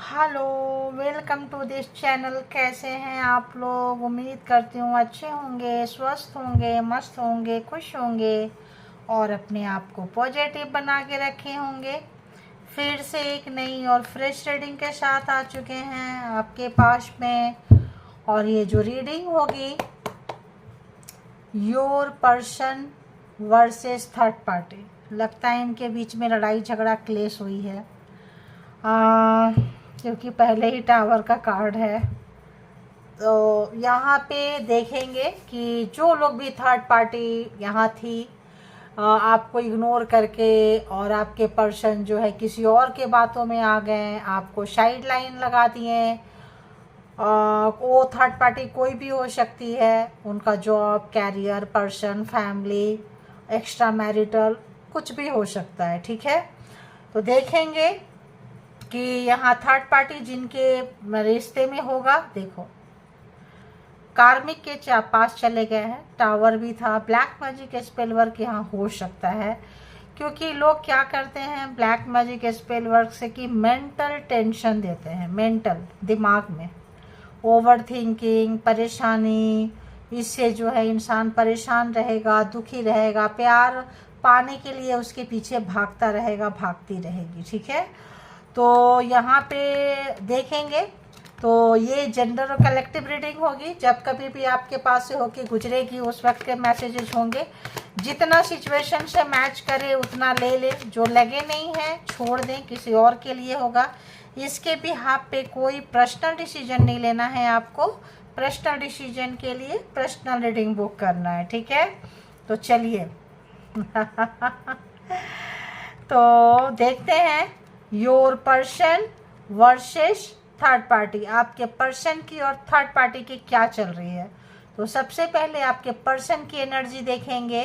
Hello, welcome to this channel. कैसे हैं आप लोग? उम्मीद करती हूँ अच्छे होंगे, स्वस्थ होंगे, मस्त होंगे, खुश होंगे और अपने आप को पॉजिटिव बना के रखे होंगे। फिर से एक नई और फ्रेश रीडिंग के साथ आ चुके हैं आपके पास में। और ये जो रीडिंग होगी, your person versus third party. लगता है इनके बीच में लड़ाई झगड़ा क्लेश हुई है, क्योंकि पहले ही टावर का कार्ड है। तो यहाँ पे देखेंगे कि जो लोग भी थर्ड पार्टी यहाँ थी, आपको इग्नोर करके और आपके पर्सन जो है किसी और के बातों में आ गए, आपको साइड लाइन लगा दिए। वो थर्ड पार्टी कोई भी हो सकती है, उनका job, career, person, family, extra marital, कुछ भी हो सकता है। ठीक है, तो देखेंगे कि यहाँ थर्ड पार्टी जिनके रिश्ते में होगा। देखो, कार्मिक के पास चले गए हैं, टावर भी था, ब्लैक मैजिक स्पेल वर्क यहाँ हो सकता है। क्योंकि लोग क्या करते हैं ब्लैक मैजिक स्पेल वर्क से कि मेंटल टेंशन देते हैं, मेंटल दिमाग में ओवर थिंकिंग, परेशानी। इससे जो है इंसान परेशान रहेगा, दुखी रहेगा, प्यार पाने के लिए उसके पीछे भागता रहेगा, भागती रहेगी। ठीक है, तो यहाँ पे देखेंगे। तो ये जेंडर और कलेक्टिव रीडिंग होगी। जब कभी भी आपके पास से होके गुजरेगी उस वक्त के मैसेजेस होंगे। जितना सिचुएशन से मैच करे उतना ले ले, जो लगे नहीं है छोड़ दें, किसी और के लिए होगा। इसके भी हाथ पे कोई पर्सनल डिसीजन नहीं लेना है आपको। पर्सनल डिसीजन के लिए पर्सनल रीडिंग बुक करना है। ठीक है, तो चलिए तो देखते हैं your person versus third party. आपके पर्सन की और थर्ड पार्टी की क्या चल रही है। तो सबसे पहले आपके पर्सन की एनर्जी देखेंगे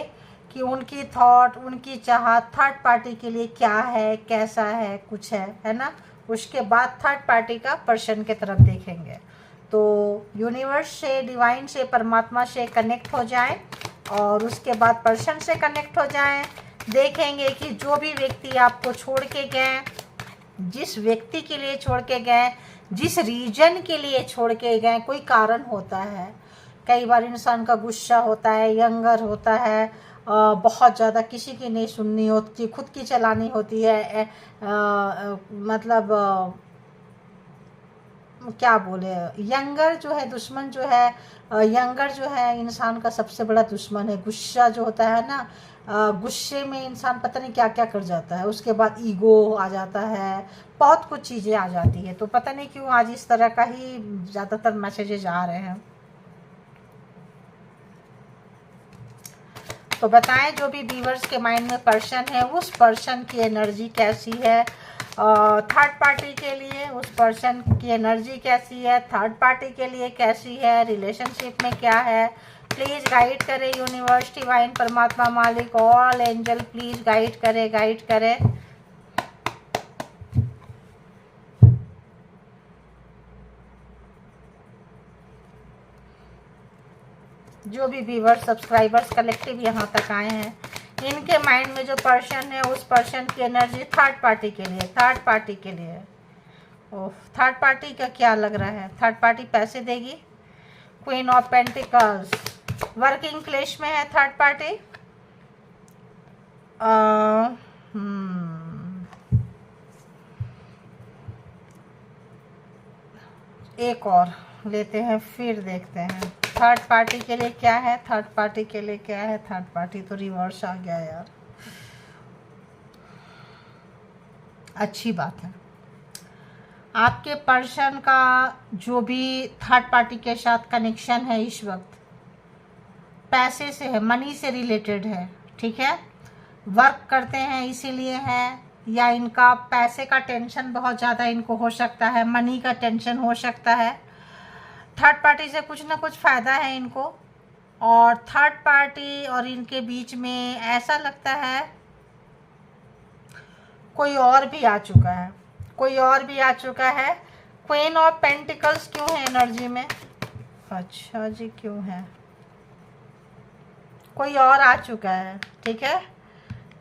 कि उनकी थॉट, उनकी चाहत थर्ड पार्टी के लिए क्या है, कैसा है, कुछ है ना। उसके बाद थर्ड पार्टी का पर्सन के तरफ देखेंगे। तो यूनिवर्स से, डिवाइन से, परमात्मा से कनेक्ट हो जाएं और उसके बाद पर्सन से कनेक्ट हो जाएं। देखेंगे कि जो भी व्यक्ति आपको छोड़ के गए, जिस व्यक्ति के लिए छोड़ के गए, जिस रीजन के लिए छोड़ के गए, कोई कारण होता है। कई बार इंसान का गुस्सा होता है, यंगर होता है, बहुत ज़्यादा किसी की नहीं सुननी होती, खुद की चलानी होती है। मतलब क्या बोले, यंगर जो है दुश्मन जो है, यंगर जो है इंसान का सबसे बड़ा दुश्मन है। गुस्सा जो होता है ना, गुस्से में इंसान पता नहीं क्या क्या कर जाता है। उसके बाद ईगो आ जाता है, बहुत कुछ चीज़ें आ जाती है। तो पता नहीं क्यों आज इस तरह का ही ज़्यादातर मैसेजेज आ रहे हैं। तो बताएं जो भी व्यूअर्स के माइंड में पर्सन है, उस पर्सन की एनर्जी कैसी है थर्ड पार्टी के लिए, उस पर्सन की एनर्जी कैसी है, थर्ड पार्टी के लिए कैसी है, रिलेशनशिप में क्या है। प्लीज़ गाइड करें यूनिवर्स, डिवाइन, परमात्मा, मालिक, ऑल एंजल, प्लीज़ गाइड करें, गाइड करें। जो भी व्यूअर्स, सब्सक्राइबर्स कलेक्टिव यहाँ तक आए हैं, इनके माइंड में जो पर्सन है, उस पर्सन की एनर्जी थर्ड पार्टी के लिए, थर्ड पार्टी के लिए। ओह, थर्ड पार्टी का क्या लग रहा है? थर्ड पार्टी पैसे देगी। क्वीन ऑफ पेंटिकल्स, वर्किंग क्लेश में है थर्ड पार्टी। एक और लेते हैं, फिर देखते हैं थर्ड पार्टी के लिए क्या है, थर्ड पार्टी के लिए क्या है। थर्ड पार्टी तो रिवर्स आ गया यार, अच्छी बात है। आपके पर्सन का जो भी थर्ड पार्टी के साथ कनेक्शन है इस वक्त पैसे से है, मनी से रिलेटेड है। ठीक है, वर्क करते हैं इसीलिए है, या इनका पैसे का टेंशन बहुत ज़्यादा इनको हो सकता है, मनी का टेंशन हो सकता है। थर्ड पार्टी से कुछ ना कुछ फ़ायदा है इनको। और थर्ड पार्टी और इनके बीच में ऐसा लगता है कोई और भी आ चुका है, कोई और भी आ चुका है। क्वीन ऑफ पेंटिकल्स क्यों है एनर्जी में? अच्छा जी, क्यों है? कोई और आ चुका है। ठीक है,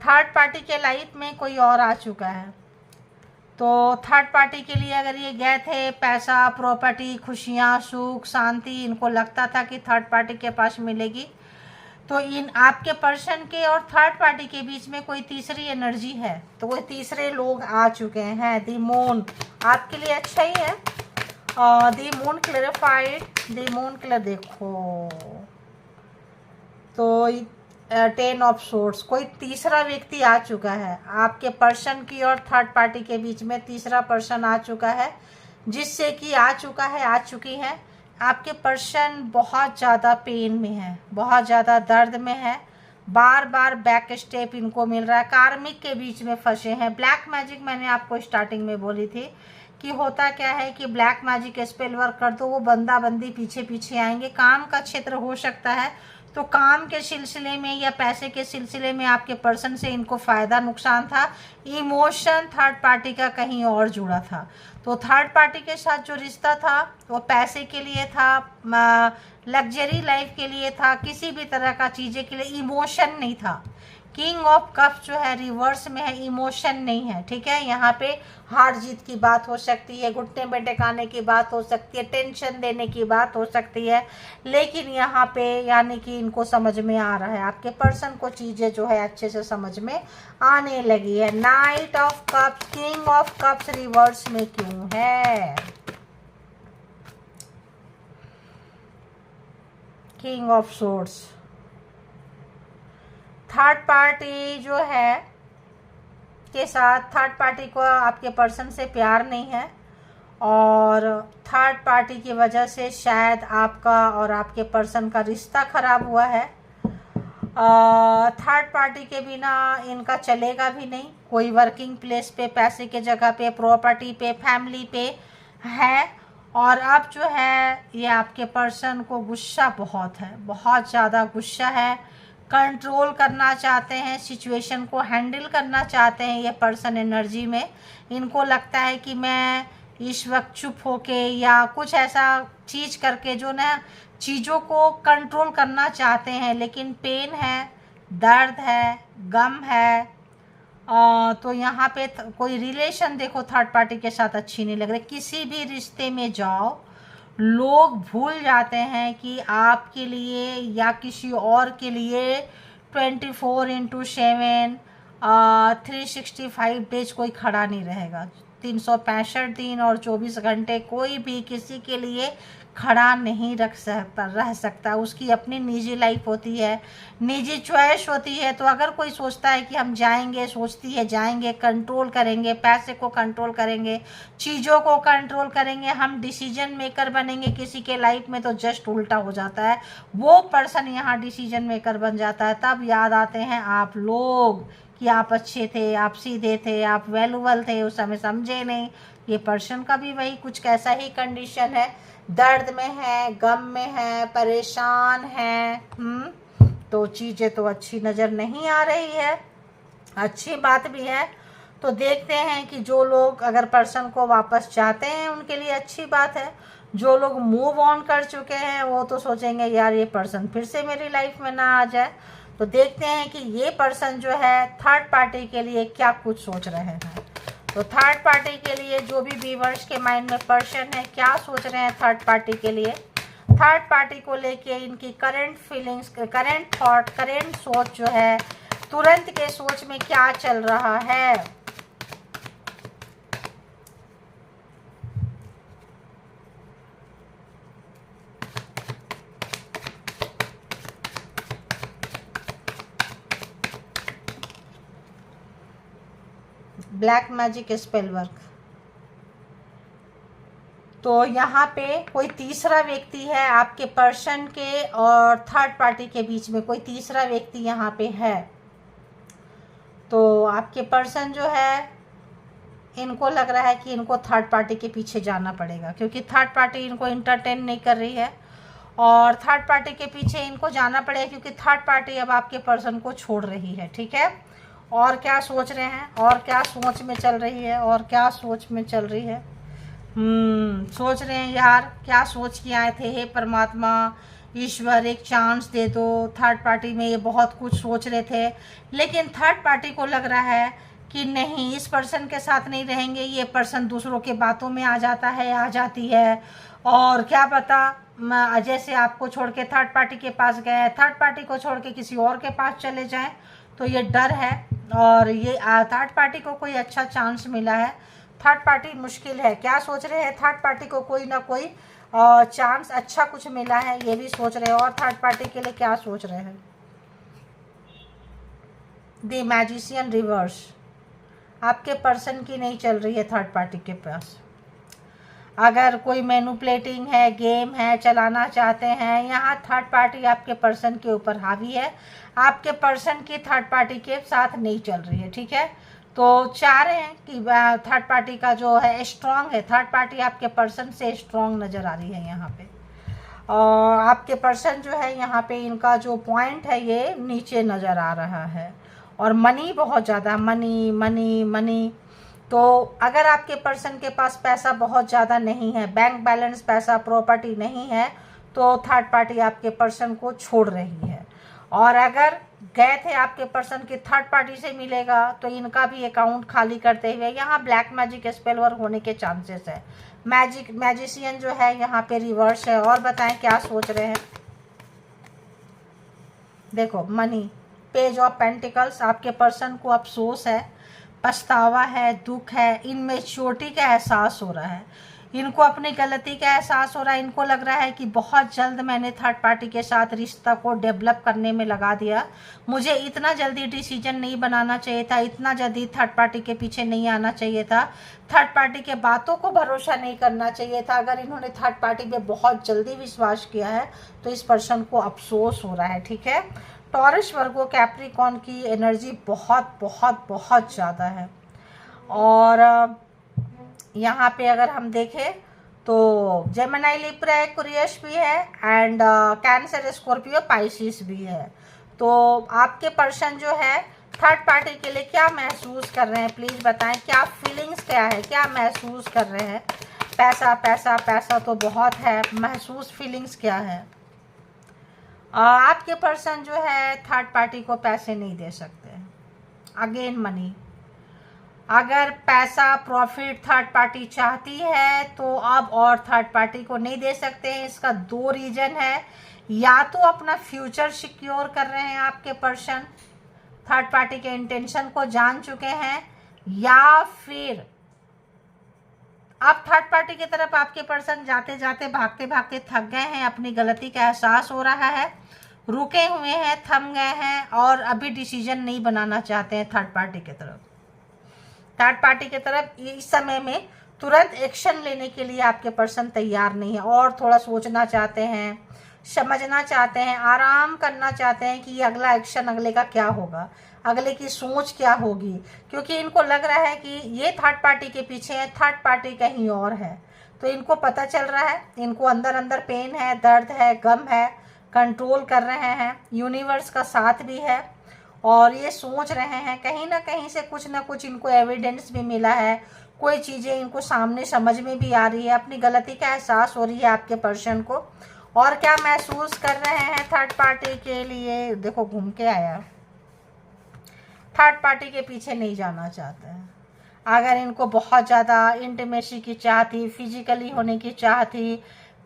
थर्ड पार्टी के लाइफ में कोई और आ चुका है। तो थर्ड पार्टी के लिए अगर ये गए थे, पैसा, प्रॉपर्टी, खुशियाँ, सुख, शांति, इनको लगता था कि थर्ड पार्टी के पास मिलेगी, तो इन आपके पर्सन के और थर्ड पार्टी के बीच में कोई तीसरी एनर्जी है, तो वो तीसरे लोग आ चुके हैं। दी मून आपके लिए अच्छा ही है। दी मून क्लैरिफाइड, दी मून क्लियर, देखो तो 10 ऑफ सोर्ड्स, कोई तीसरा व्यक्ति आ चुका है आपके पर्सन की और थर्ड पार्टी के बीच में। तीसरा पर्सन आ चुका है, जिससे कि आ चुकी है। आपके पर्सन बहुत ज़्यादा पेन में है, बहुत ज़्यादा दर्द में है, बार बार बैक स्टेप इनको मिल रहा है, कार्मिक के बीच में फंसे हैं। ब्लैक मैजिक मैंने आपको स्टार्टिंग में बोली थी कि होता क्या है कि ब्लैक मैजिक स्पेल वर्क कर दो, वो बंदा बंदी पीछे पीछे आएंगे। काम का क्षेत्र हो सकता है, तो काम के सिलसिले में या पैसे के सिलसिले में आपके पर्सन से इनको फ़ायदा नुकसान था। इमोशन थर्ड पार्टी का कहीं और जुड़ा था, तो थर्ड पार्टी के साथ जो रिश्ता था वो पैसे के लिए था, लग्जरी लाइफ के लिए था, किसी भी तरह का चीज़ें के लिए इमोशन नहीं था। किंग ऑफ कप्स जो है रिवर्स में है, इमोशन नहीं है, ठीक है। यहाँ पे हार जीत की बात हो सकती है, घुटने में टेकाने की बात हो सकती है, टेंशन देने की बात हो सकती है, लेकिन यहाँ पे यानी कि इनको समझ में आ रहा है, आपके पर्सन को चीज़ें जो है अच्छे से समझ में आने लगी है। Night of cups, king of cups reverse में क्यों है? King of swords, third party जो है के साथ, थर्ड पार्टी को आपके पर्सन से प्यार नहीं है, और थर्ड पार्टी की वजह से शायद आपका और आपके पर्सन का रिश्ता खराब हुआ है। थर्ड पार्टी के बिना इनका चलेगा भी नहीं। कोई वर्किंग प्लेस पे, पैसे के जगह पे, प्रॉपर्टी पे, फैमिली पे है, और अब जो है ये आपके पर्सन को गुस्सा बहुत है, बहुत ज़्यादा गुस्सा है, कंट्रोल करना चाहते हैं, सिचुएशन को हैंडल करना चाहते हैं। ये पर्सन एनर्जी में इनको लगता है कि मैं इस वक्त चुप होके या कुछ ऐसा चीज़ करके जो ना चीज़ों को कंट्रोल करना चाहते हैं, लेकिन पेन है, दर्द है, गम है। तो यहाँ पे कोई रिलेशन देखो थर्ड पार्टी के साथ अच्छी नहीं लग रही। किसी भी रिश्ते में जाओ, लोग भूल जाते हैं कि आपके लिए या किसी और के लिए 24/7 365 डेज कोई खड़ा नहीं रहेगा। 365 दिन और 24 घंटे कोई भी किसी के लिए खड़ा नहीं रह सकता। उसकी अपनी निजी लाइफ होती है, निजी चॉइस होती है। तो अगर कोई सोचता है कि हम जाएंगे, सोचती है जाएंगे, कंट्रोल करेंगे, पैसे को कंट्रोल करेंगे, चीज़ों को कंट्रोल करेंगे, हम डिसीजन मेकर बनेंगे किसी के लाइफ में, तो जस्ट उल्टा हो जाता है। वो पर्सन यहाँ डिसीजन मेकर बन जाता है। तब याद आते हैं आप लोग कि आप अच्छे थे, आप सीधे थे, आप वैल्यूबल थे, उस समय समझे नहीं। ये पर्सन का भी वही कुछ कैसा ही कंडीशन है, दर्द में है, गम में है, परेशान है। तो चीज़ें तो अच्छी नज़र नहीं आ रही है। अच्छी बात भी है, तो देखते हैं कि जो लोग अगर पर्सन को वापस चाहते हैं उनके लिए अच्छी बात है। जो लोग मूव ऑन कर चुके हैं वो तो सोचेंगे यार ये पर्सन फिर से मेरी लाइफ में ना आ जाए। तो देखते हैं कि ये पर्सन जो है थर्ड पार्टी के लिए क्या कुछ सोच रहे हैं। तो थर्ड पार्टी के लिए जो भी व्यूअर्स के माइंड में पर्सन है, क्या सोच रहे हैं थर्ड पार्टी के लिए, थर्ड पार्टी को लेके इनकी current feelings, current through, current सोच जो है, तुरंत के सोच में क्या चल रहा है। ब्लैक मैजिक स्पेल वर्क, तो यहाँ पे कोई तीसरा व्यक्ति है आपके पर्सन के और थर्ड पार्टी के बीच में, कोई तीसरा व्यक्ति यहाँ पे है। तो आपके पर्सन जो है इनको लग रहा है कि इनको थर्ड पार्टी के पीछे जाना पड़ेगा, क्योंकि थर्ड पार्टी इनको इंटरटेन नहीं कर रही है, और थर्ड पार्टी के पीछे इनको जाना पड़ेगा क्योंकि थर्ड पार्टी अब आपके पर्सन को छोड़ रही है, ठीक है। और क्या सोच रहे हैं, और क्या सोच में चल रही है, और क्या सोच में चल रही है। सोच रहे हैं यार क्या सोच के आए थे, हे परमात्मा ईश्वर एक चांस दे दो। थर्ड पार्टी में ये बहुत कुछ सोच रहे थे, लेकिन थर्ड पार्टी को लग रहा है कि नहीं इस पर्सन के साथ नहीं रहेंगे, ये पर्सन दूसरों के बातों में आ जाता है, आ जाती है, और क्या पता जैसे आपको छोड़ के थर्ड पार्टी के पास गए, थर्ड पार्टी को छोड़ के किसी और के पास चले जाएं, तो ये डर है। और ये थर्ड पार्टी को कोई अच्छा चांस मिला है, थर्ड पार्टी मुश्किल है, क्या सोच रहे हैं थर्ड पार्टी को कोई ना कोई चांस अच्छा कुछ मिला है, ये भी सोच रहे हैं। और थर्ड पार्टी के लिए क्या सोच रहे हैं, द मैजिशियन रिवर्स, आपके पर्सन की नहीं चल रही है थर्ड पार्टी के पास। अगर कोई मैनिपुलेटिंग है, गेम है, चलाना चाहते हैं, यहाँ थर्ड पार्टी आपके पर्सन के ऊपर हावी है, आपके पर्सन की थर्ड पार्टी के साथ नहीं चल रही है, ठीक है। तो चाह रहे हैं कि थर्ड पार्टी का जो है स्ट्रांग है, थर्ड पार्टी आपके पर्सन से स्ट्रांग नज़र आ रही है यहाँ पे। और आपके पर्सन जो है यहाँ पे इनका जो पॉइंट है ये नीचे नज़र आ रहा है, और मनी बहुत ज़्यादा, मनी मनी मनी। तो अगर आपके पर्सन के पास पैसा बहुत ज़्यादा नहीं है, बैंक बैलेंस, पैसा, प्रॉपर्टी नहीं है, तो थर्ड पार्टी आपके पर्सन को छोड़ रही है। और अगर गए थे आपके पर्सन की थर्ड पार्टी से मिलेगा, तो इनका भी अकाउंट खाली करते हुए यहाँ ब्लैक मैजिक स्पेल वर्क होने के चांसेस है। मैजिशियन जो है यहाँ पे रिवर्स है। और बताएं क्या सोच रहे हैं, देखो मनी, पेज ऑफ पेंटिकल्स, आपके पर्सन को अफसोस है, पछतावा है, दुख है, इनमेच्योरिटी का एहसास हो रहा है, इनको अपनी गलती का एहसास हो रहा है। इनको लग रहा है कि बहुत जल्द मैंने थर्ड पार्टी के साथ रिश्ता को डेवलप करने में लगा दिया, मुझे इतना जल्दी डिसीजन नहीं बनाना चाहिए था, इतना जल्दी थर्ड पार्टी के पीछे नहीं आना चाहिए था, थर्ड पार्टी के बातों को भरोसा नहीं करना चाहिए था। अगर इन्होंने थर्ड पार्टी पे बहुत जल्दी विश्वास किया है तो इस पर्सन को अफसोस हो रहा है, ठीक है। टॉरस, वर्गो, कैप्रिकॉर्न की एनर्जी बहुत बहुत बहुत ज़्यादा है। और यहाँ पे अगर हम देखें तो जेमिनी, लिब्रा, एक्वेरियस भी है, एंड कैंसर, स्कॉर्पियो, पाइसिस भी है। तो आपके पर्सन जो है थर्ड पार्टी के लिए क्या महसूस कर रहे हैं, प्लीज़ बताएं, क्या फीलिंग्स क्या है, क्या महसूस कर रहे हैं। पैसा पैसा पैसा तो बहुत है, महसूस फीलिंग्स क्या है। आपके पर्सन जो है थर्ड पार्टी को पैसे नहीं दे सकते, अगेन मनी। अगर पैसा, प्रॉफिट थर्ड पार्टी चाहती है तो अब और थर्ड पार्टी को नहीं दे सकते हैं। इसका दो रीजन है, या तो अपना फ्यूचर सिक्योर कर रहे हैं आपके पर्सन, थर्ड पार्टी के इंटेंशन को जान चुके हैं, या फिर अब थर्ड पार्टी की तरफ आपके पर्सन जाते जाते, भागते भागते थक गए हैं, अपनी गलती का एहसास हो रहा है, रुके हुए हैं, थम गए हैं, और अभी डिसीजन नहीं बनाना चाहते हैं थर्ड पार्टी की तरफ। थर्ड पार्टी की तरफ इस समय में तुरंत एक्शन लेने के लिए आपके पर्सन तैयार नहीं है, और थोड़ा सोचना चाहते हैं, समझना चाहते हैं, आराम करना चाहते हैं कि अगला एक्शन, अगले का क्या होगा, अगले की सोच क्या होगी। क्योंकि इनको लग रहा है कि ये थर्ड पार्टी के पीछे है, थर्ड पार्टी कहीं और है। तो इनको पता चल रहा है, इनको अंदर अंदर पेन है, दर्द है, गम है, कंट्रोल कर रहे हैं, यूनिवर्स का साथ भी है, और ये सोच रहे हैं कहीं ना कहीं से कुछ ना कुछ इनको एविडेंस भी मिला है, कोई चीज़ें इनको सामने समझ में भी आ रही है, अपनी गलती का एहसास हो रही है आपके पर्सन को। और क्या महसूस कर रहे हैं थर्ड पार्टी के लिए, देखो घूम के आया, थर्ड पार्टी के पीछे नहीं जाना चाहते हैं। अगर इनको बहुत ज़्यादा इंटीमेसी की चाह थी, फिजिकली होने की चाह थी,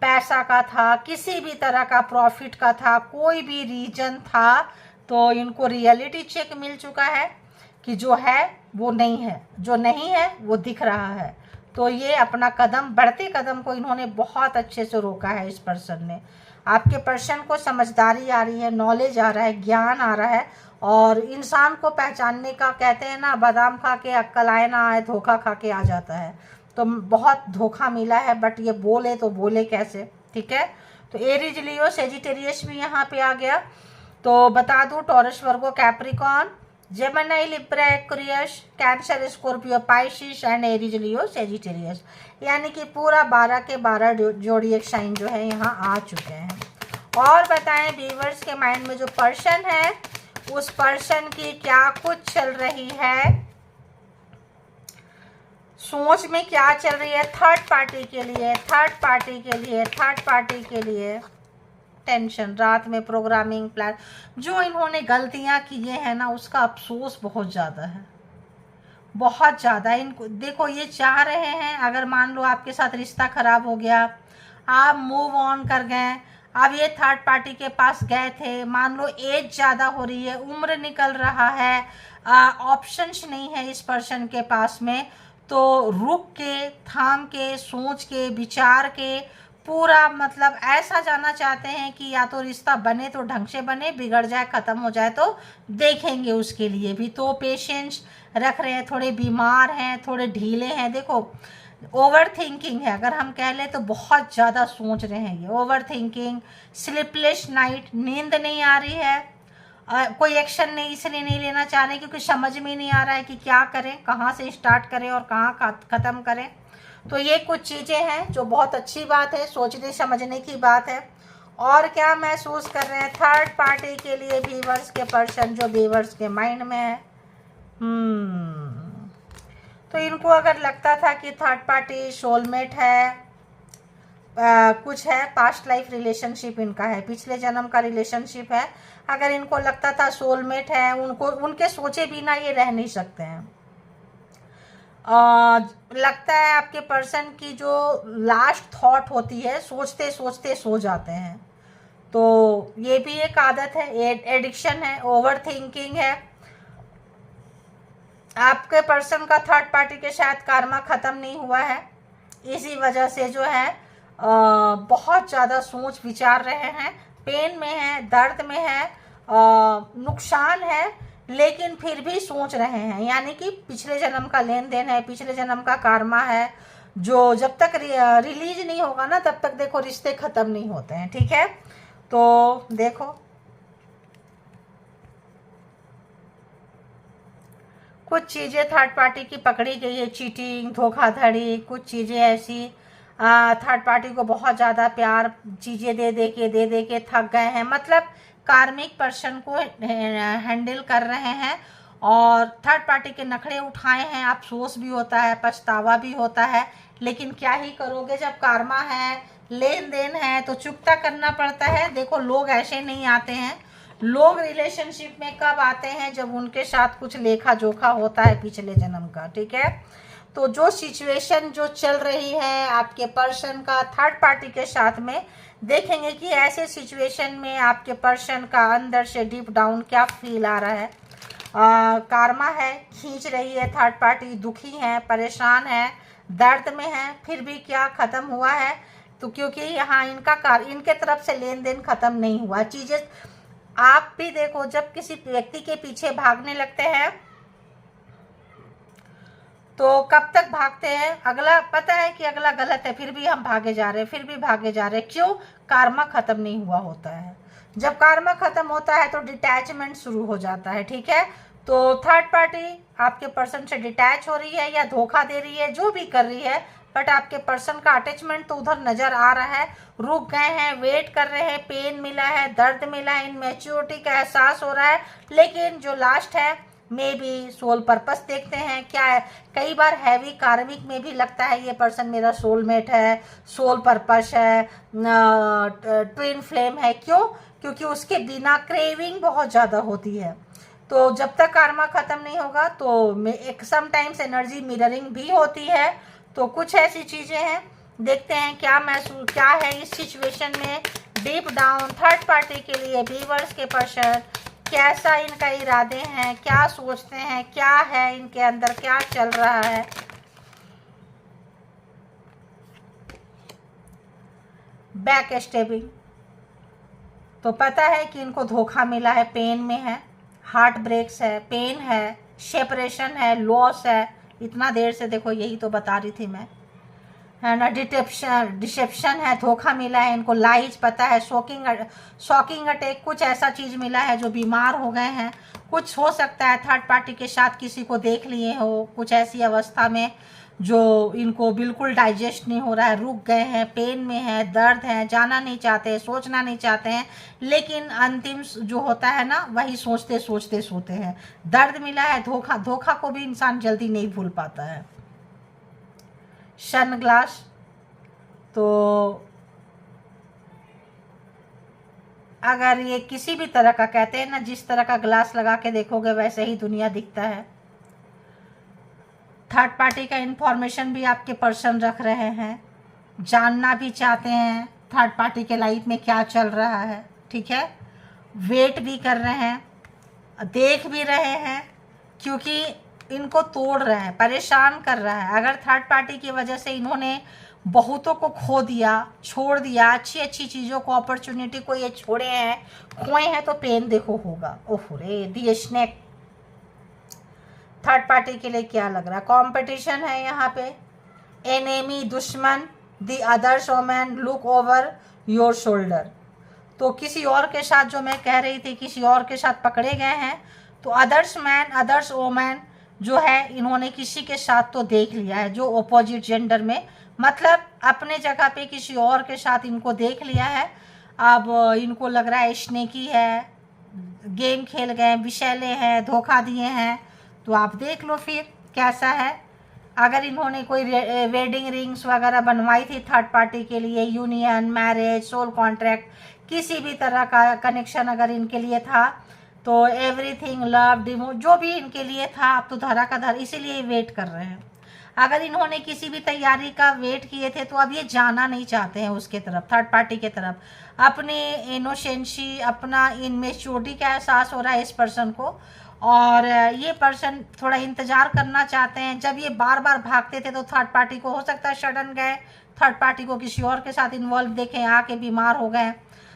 पैसा का था, किसी भी तरह का प्रॉफिट का था, कोई भी रीजन था, तो इनको रियलिटी चेक मिल चुका है कि जो है वो नहीं है, जो नहीं है वो दिख रहा है। तो ये अपना कदम, बढ़ते कदम को इन्होंने बहुत अच्छे से रोका है। इस पर्सन ने, आपके पर्सन को समझदारी आ रही है, नॉलेज आ रहा है, ज्ञान आ रहा है, और इंसान को पहचानने का, कहते हैं ना, बादाम खा के अक्ल आए ना आए, धोखा खा के आ जाता है। तो बहुत धोखा मिला है, बट ये बोले तो बोले कैसे, ठीक है। तो एरीज, लियो, सेजिटेरियस भी यहाँ पे आ गया। तो बता दूं, taurus, Virgo, Capricorn, Gemini, Libra, Aquarius, cancer, Scorpio, Pisces and Aries, Leo, Sagittarius, यानी कि पूरा 12 के 12 जोड़िएक साइन जो है यहाँ आ चुके हैं। और बताएं व्यूअर्स के माइंड में जो पर्सन है, उस पर्सन की क्या कुछ चल रही है, सोच में क्या चल रही है थर्ड पार्टी के लिए, थर्ड पार्टी के लिए, थर्ड पार्टी के लिए। टेंशन, रात में प्रोग्रामिंग प्लान, जो इन्होंने गलतियां की हैं ना, उसका अफसोस बहुत ज़्यादा है, बहुत ज़्यादा। इनको देखो, ये चाह रहे हैं, अगर मान लो आपके साथ रिश्ता खराब हो गया, आप मूव ऑन कर गए, अब ये थर्ड पार्टी के पास गए थे, मान लो एज ज़्यादा हो रही है, उम्र निकल रहा है, ऑप्शंस नहीं है इस पर्सन के पास में, तो रुक के, थाम के, सोच के, विचार के, पूरा मतलब ऐसा जाना चाहते हैं कि या तो रिश्ता बने तो ढंग से बने, बिगड़ जाए, ख़त्म हो जाए तो देखेंगे उसके लिए भी। तो पेशेंस रख रहे हैं, थोड़े बीमार हैं, थोड़े ढीले हैं। देखो, ओवर थिंकिंग है, अगर हम कह लें तो बहुत ज़्यादा सोच रहे हैं ये। ओवर थिंकिंग, स्लीपलेस नाइट, नींद नहीं आ रही है, कोई एक्शन नहीं इसलिए नहीं लेना चाह रहे क्योंकि समझ में नहीं आ रहा है कि क्या करें, कहाँ से स्टार्ट करें और कहाँ ख़त्म करें। तो ये कुछ चीज़ें हैं जो बहुत अच्छी बात है, सोचने समझने की बात है। और क्या महसूस कर रहे हैं थर्ड पार्टी के लिए व्यूअर्स के पर्सन जो व्यूअर्स के माइंड में है? तो इनको अगर लगता था कि थर्ड पार्टी सोलमेट है, कुछ है, पास्ट लाइफ रिलेशनशिप इनका है, पिछले जन्म का रिलेशनशिप है, अगर इनको लगता था सोलमेट है, उनको उनके सोचे बिना ये रह नहीं सकते हैं। लगता है आपके पर्सन की जो लास्ट थॉट होती है, सोचते सोचते सो जाते हैं, तो ये भी एक आदत है, एडिक्शन है, ओवर थिंकिंग है। आपके पर्सन का थर्ड पार्टी के साथ कार्मा ख़त्म नहीं हुआ है, इसी वजह से जो है बहुत ज़्यादा सोच विचार रहे हैं, पेन में है, दर्द में है, नुकसान है, लेकिन फिर भी सोच रहे हैं। यानी कि पिछले जन्म का लेन देन है, पिछले जन्म का कार्मा है, जो जब तक रिलीज नहीं होगा ना, तब तक देखो रिश्ते ख़त्म नहीं होते हैं। ठीक है, तो देखो कुछ चीज़ें थर्ड पार्टी की पकड़ी गई है, चीटिंग, धोखाधड़ी, कुछ चीज़ें ऐसी। थर्ड पार्टी को बहुत ज़्यादा प्यार चीज़ें दे दे के थक गए हैं, मतलब कार्मिक पर्सन को हैंडल कर रहे हैं और थर्ड पार्टी के नखरे उठाए हैं। अफसोस भी होता है, पछतावा भी होता है, लेकिन क्या ही करोगे, जब कार्मा है, लेन देन है, तो चुकता करना पड़ता है। देखो, लोग ऐसे नहीं आते हैं, लोग रिलेशनशिप में कब आते हैं, जब उनके साथ कुछ लेखा जोखा होता है पिछले जन्म का। ठीक है, तो जो सिचुएशन जो चल रही है आपके पर्सन का थर्ड पार्टी के साथ में, देखेंगे कि ऐसे सिचुएशन में आपके पर्सन का अंदर से डीप डाउन क्या फील आ रहा है। कार्मा है, खींच रही है थर्ड पार्टी, दुखी है, परेशान है, दर्द में है, फिर भी क्या ख़त्म हुआ है, तो क्योंकि यहाँ इनके तरफ से लेन देन ख़त्म नहीं हुआ। चीज़ें आप भी देखो, जब किसी व्यक्ति के पीछे भागने लगते हैं तो कब तक भागते हैं, अगला पता है कि अगला गलत है, फिर भी हम भागे जा रहे हैं, फिर भी भागे जा रहे हैं, क्यों? कार्मा खत्म नहीं हुआ होता है। जब कार्मा खत्म होता है तो डिटैचमेंट शुरू हो जाता है। ठीक है, तो थर्ड पार्टी आपके पर्सन से डिटैच हो रही है या धोखा दे रही है, जो भी कर रही है, बट आपके पर्सन का अटैचमेंट तो उधर नज़र आ रहा है। रुक गए हैं, वेट कर रहे हैं, पेन मिला है, दर्द मिला है, इनमेच्योरिटी का एहसास हो रहा है, लेकिन जो लास्ट है मे बी सोल पर्पस देखते हैं क्या है। कई बार हैवी कार्मिक में भी लगता है ये पर्सन मेरा सोलमेट है, सोल पर्पस है, ट्विन फ्लेम है। क्यों? क्योंकि उसके बिना क्रेविंग बहुत ज़्यादा होती है। तो जब तक कार्मा ख़त्म नहीं होगा तो एक समटाइम्स एनर्जी मिररिंग भी होती है। तो कुछ ऐसी चीज़ें हैं, देखते हैं क्या है इस सिचुएशन में डीप डाउन थर्ड पार्टी के लिए व्यूअर्स के पर्सन, कैसा इनका इरादे हैं, क्या सोचते हैं, क्या है इनके अंदर, क्या चल रहा है। बैक स्टेपिंग, तो पता है कि इनको धोखा मिला है, पेन में है, हार्ट ब्रेक्स है, पेन है, सेपरेशन है, लॉस है। इतना देर से देखो यही तो बता रही थी मैं, है ना, डिसेप्शन है, धोखा मिला है इनको, लाइज पता है, शॉकिंग अटैक, कुछ ऐसा चीज़ मिला है जो बीमार हो गए हैं। कुछ हो सकता है थर्ड पार्टी के साथ किसी को देख लिए हो कुछ ऐसी अवस्था में जो इनको बिल्कुल डाइजेस्ट नहीं हो रहा है, रुक गए हैं, पेन में है, दर्द है, जाना नहीं चाहते, सोचना नहीं चाहते हैं, लेकिन अंतिम जो होता है ना, वही सोचते सोचते सोते हैं। दर्द मिला है, धोखा को भी इंसान जल्दी नहीं भूल पाता है। सन ग्लास, तो अगर ये किसी भी तरह का, कहते हैं ना, जिस तरह का ग्लास लगा के देखोगे वैसे ही दुनिया दिखता है। थर्ड पार्टी का इंफॉर्मेशन भी आपके पर्सन रख रहे हैं, जानना भी चाहते हैं थर्ड पार्टी के लाइफ में क्या चल रहा है, ठीक है। वेट भी कर रहे हैं, देख भी रहे हैं, क्योंकि इनको तोड़ रहा है, परेशान कर रहा है। अगर थर्ड पार्टी की वजह से इन्होंने बहुतों को खो दिया, छोड़ दिया, अच्छी अच्छी चीज़ों को, अपॉर्चुनिटी को ये छोड़े हैं, खोए हैं, तो पेन देखो होगा। ओह रे, दी स्नेक। थर्ड पार्टी के लिए क्या लग रहा है? कंपटीशन है यहाँ पे, एनेमी, दुश्मन, the others women look over your shoulder. तो किसी और के साथ, जो मैं कह रही थी, किसी और के साथ पकड़े गए हैं। तो अदर्स मैन, अदर्स वोमेन जो है, इन्होंने किसी के साथ तो देख लिया है, जो अपोजिट जेंडर में, मतलब अपने जगह पे किसी और के साथ इनको देख लिया है। अब इनको लग रहा है स्नेकी है, गेम खेल गए, विषैले हैं, धोखा दिए हैं। तो आप देख लो फिर कैसा है। अगर इन्होंने कोई वेडिंग रिंग्स वगैरह बनवाई थी थर्ड पार्टी के लिए, यूनियन, मैरिज, सोल कॉन्ट्रैक्ट, किसी भी तरह का कनेक्शन अगर इनके लिए था, तो एवरीथिंग, लव, डिमो, जो भी इनके लिए था, अब तो धरा का धर, इसीलिए वेट कर रहे हैं। अगर इन्होंने किसी भी तैयारी का वेट किए थे, तो अब ये जाना नहीं चाहते हैं उसके तरफ, थर्ड पार्टी के तरफ। अपने इनोसेंसी, अपना इनमेच्योरिटी का एहसास हो रहा है इस पर्सन को, और ये पर्सन थोड़ा इंतज़ार करना चाहते हैं। जब ये बार बार भागते थे, तो थर्ड पार्टी को हो सकता है सडन गए, थर्ड पार्टी को किसी और के साथ इन्वॉल्व देखें, आके बीमार हो गए,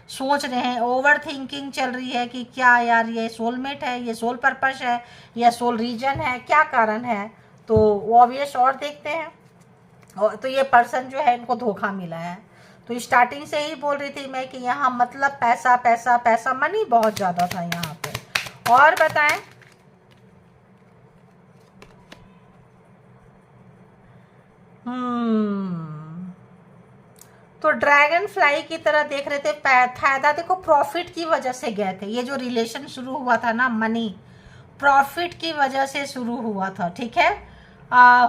सोच रहे हैं, ओवर थिंकिंग चल रही है कि क्या यार ये सोलमेट है, ये सोल पर्पस है, या सोल रीजन है, क्या कारण है। तो वो ऑब्वियस और देखते हैं। और तो ये पर्सन जो है, इनको धोखा मिला है। तो स्टार्टिंग से ही बोल रही थी मैं कि यहाँ मतलब पैसा पैसा पैसा, मनी बहुत ज़्यादा था यहाँ पे। और बताएं, तो ड्रैगन फ्लाई की तरह देख रहे थे। फायदा देखो, प्रॉफिट की वजह से गए थे। ये जो रिलेशन शुरू हुआ था ना, मनी, प्रॉफिट की वजह से शुरू हुआ था, ठीक है।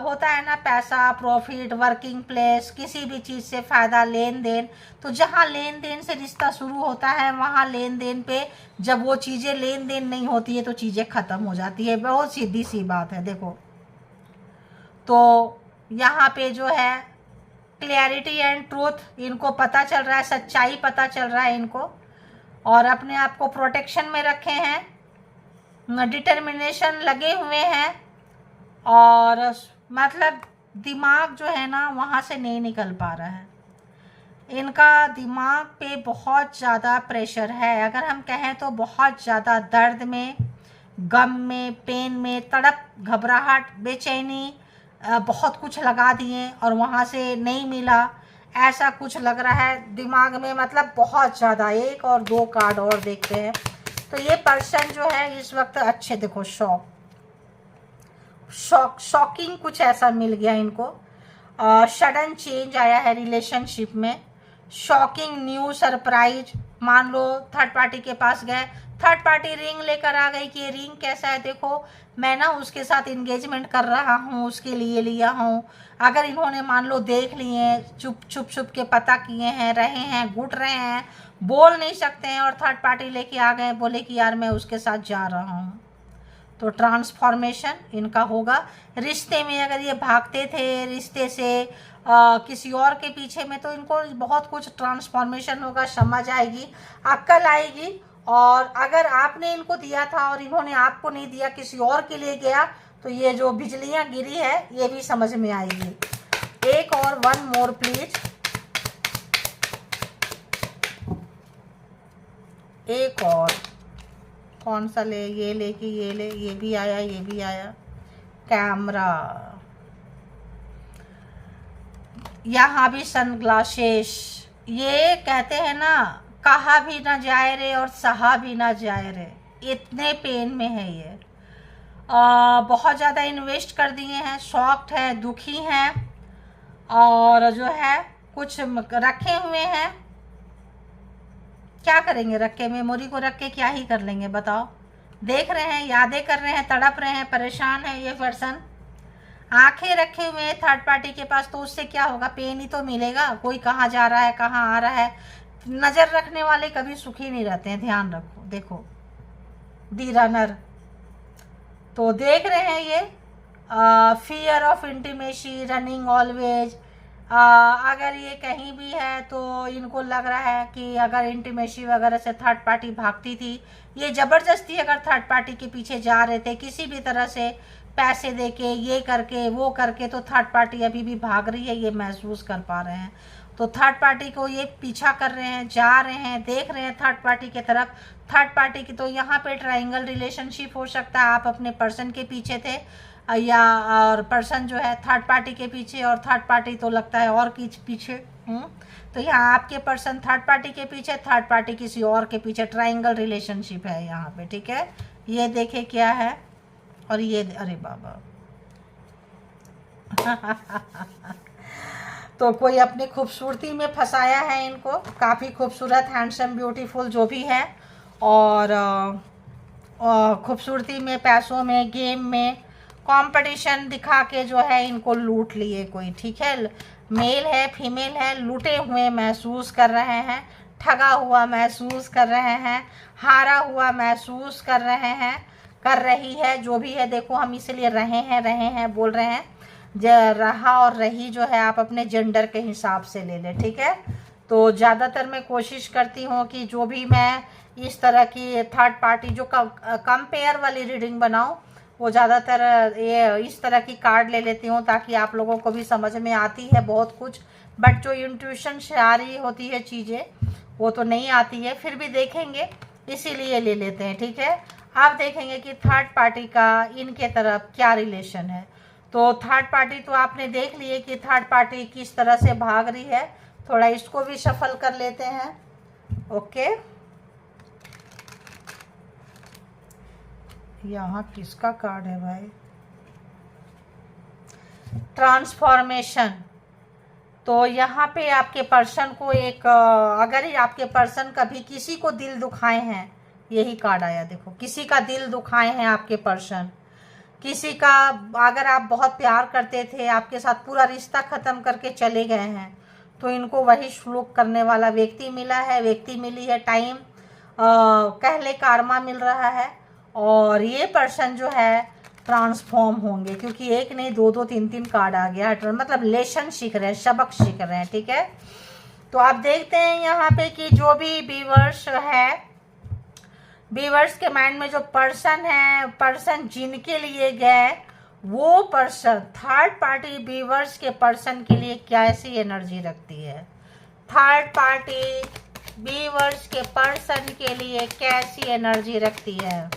होता है ना, पैसा, प्रॉफिट, वर्किंग प्लेस, किसी भी चीज़ से फ़ायदा, लेन देन। तो जहाँ लेन देन से रिश्ता शुरू होता है, वहाँ लेन देन पे जब वो चीज़ें लेन देन नहीं होती है, तो चीज़ें ख़त्म हो जाती है। बहुत सीधी सी बात है। देखो, तो यहाँ पे जो है क्लियरिटी एंड ट्रूथ, इनको पता चल रहा है, सच्चाई पता चल रहा है इनको, और अपने आप को प्रोटेक्शन में रखे हैं, डिटर्मिनेशन लगे हुए हैं, और मतलब दिमाग जो है ना, वहाँ से नहीं निकल पा रहा है। इनका दिमाग पे बहुत ज़्यादा प्रेशर है। अगर हम कहें तो बहुत ज़्यादा दर्द में, गम में, पेन में, तड़प, घबराहट, बेचैनी, बहुत कुछ लगा दिए और वहाँ से नहीं मिला, ऐसा कुछ लग रहा है दिमाग में। मतलब बहुत ज़्यादा। एक और दो कार्ड और देखते हैं। तो ये पर्सन जो है इस वक्त अच्छे, देखो, शॉकिंग कुछ ऐसा मिल गया इनको। सडन चेंज आया है रिलेशनशिप में, शॉकिंग न्यू सरप्राइज। मान लो थर्ड पार्टी के पास गए, थर्ड पार्टी रिंग लेकर आ गई कि ये रिंग कैसा है, देखो मैं ना उसके साथ इंगेजमेंट कर रहा हूँ, उसके लिए लिया हूँ। अगर इन्होंने मान लो देख लिए, छुप के पता किए हैं, रहे हैं, घुट रहे हैं, बोल नहीं सकते हैं, और थर्ड पार्टी लेके आ गए, बोले कि यार मैं उसके साथ जा रहा हूँ, तो ट्रांसफॉर्मेशन इनका होगा। रिश्ते में अगर ये भागते थे रिश्ते से किसी और के पीछे में, तो इनको बहुत कुछ ट्रांसफॉर्मेशन होगा, समझ आएगी, अक्ल आएगी। और अगर आपने इनको दिया था और इन्होंने आपको नहीं दिया, किसी और के लिए गया, तो ये जो बिजलियां गिरी है ये भी समझ में आएगी। एक और, वन मोर प्लीज, एक और, कौन सा ले, ये ले कि ये ले, ये भी आया, ये भी आया। कैमरा, यहाँ भी सनग्लासेस। ये कहते हैं ना, कहा भी ना जाए रे और सहा भी ना जाए रे, इतने पेन में है ये। बहुत ज़्यादा इन्वेस्ट कर दिए हैं, शॉक्ड है, दुखी हैं, और जो है कुछ रखे हुए हैं। क्या करेंगे रख के? मेमोरी को रख के क्या ही कर लेंगे बताओ। देख रहे हैं, यादें कर रहे हैं, तड़प रहे हैं, परेशान है ये पर्सन। आंखें रखे हुए हैं थर्ड पार्टी के पास, तो उससे क्या होगा? पेन ही तो मिलेगा। कोई कहाँ जा रहा है, कहाँ आ रहा है। नज़र रखने वाले कभी सुखी नहीं रहते हैं, ध्यान रखो। देखो दी रनर, तो देख रहे हैं ये fear of intimacy, running always. अगर ये कहीं भी है तो इनको लग रहा है कि अगर इंटीमेसी वगैरह से थर्ड पार्टी भागती थी, ये ज़बरदस्ती अगर थर्ड पार्टी के पीछे जा रहे थे किसी भी तरह से, पैसे देके, ये करके, वो करके, तो थर्ड पार्टी अभी भी भाग रही है, ये महसूस कर पा रहे हैं। तो थर्ड पार्टी को ये पीछा कर रहे हैं, जा रहे हैं, देख रहे हैं थर्ड पार्टी की तरफ। थर्ड पार्टी की तो यहाँ पे ट्रायंगल रिलेशनशिप हो सकता है, आप अपने पर्सन के पीछे थे या और पर्सन जो है थर्ड पार्टी के पीछे, और थर्ड पार्टी तो लगता है और किस पीछे। तो यहाँ आपके पर्सन थर्ड पार्टी के पीछे, थर्ड पार्टी किसी और के पीछे, ट्रायंगल रिलेशनशिप है यहाँ पे, ठीक है। ये देखे क्या है, और ये अरे बाबा तो कोई अपनी खूबसूरती में फंसाया है इनको, काफ़ी खूबसूरत, हैंडसम, ब्यूटीफुल जो भी है, और खूबसूरती में, पैसों में, गेम में कंपटीशन दिखा के जो है इनको लूट लिए कोई, ठीक है। मेल है, फीमेल है, लूटे हुए महसूस कर रहे हैं, ठगा हुआ महसूस कर रहे हैं, हारा हुआ महसूस कर रहे हैं, कर रही है, जो भी है। देखो हम इसलिए रहे हैं बोल रहे हैं, रहा और रही जो है आप अपने जेंडर के हिसाब से ले ले, ठीक है। तो ज़्यादातर मैं कोशिश करती हूँ कि जो भी मैं इस तरह की थर्ड पार्टी जो कंपेयर वाली रीडिंग बनाऊँ, वो ज़्यादातर ये इस तरह की कार्ड ले लेती हूँ ताकि आप लोगों को भी समझ में आती है बहुत कुछ, बट जो इंट्यूशन से आ रही होती है चीज़ें वो तो नहीं आती है, फिर भी देखेंगे इसीलिए ले लेते हैं, ठीक है। आप देखेंगे कि थर्ड पार्टी का इनके तरफ क्या रिलेशन है। तो थर्ड पार्टी तो आपने देख लिए कि थर्ड पार्टी किस तरह से भाग रही है, थोड़ा इसको भी शफल कर लेते हैं। ओके, यहाँ किसका कार्ड है भाई, ट्रांसफॉर्मेशन। तो यहाँ पे आपके पर्सन को एक अगर आपके पर्सन कभी किसी को दिल दुखाए हैं, यही कार्ड आया देखो, किसी का दिल दुखाए हैं आपके पर्सन, किसी का, अगर आप बहुत प्यार करते थे, आपके साथ पूरा रिश्ता ख़त्म करके चले गए हैं, तो इनको वही श्लोक करने वाला व्यक्ति मिला है, व्यक्ति मिली है, टाइम कहले कार्मा मिल रहा है। और ये पर्सन जो है ट्रांसफॉर्म होंगे, क्योंकि एक नहीं दो दो तीन तीन कार्ड आ गया, मतलब लेसन सीख रहे हैं, सबक सीख रहे हैं, ठीक है। तो आप देखते हैं यहाँ पे कि जो भी व्यूअर्स है, व्यूअर्स के माइंड में जो पर्सन है, पर्सन जिनके लिए गए, वो पर्सन थर्ड पार्टी व्यूअर्स के पर्सन के लिए कैसी एनर्जी रखती है, थर्ड पार्टी व्यूअर्स के पर्सन के लिए कैसी एनर्जी रखती है।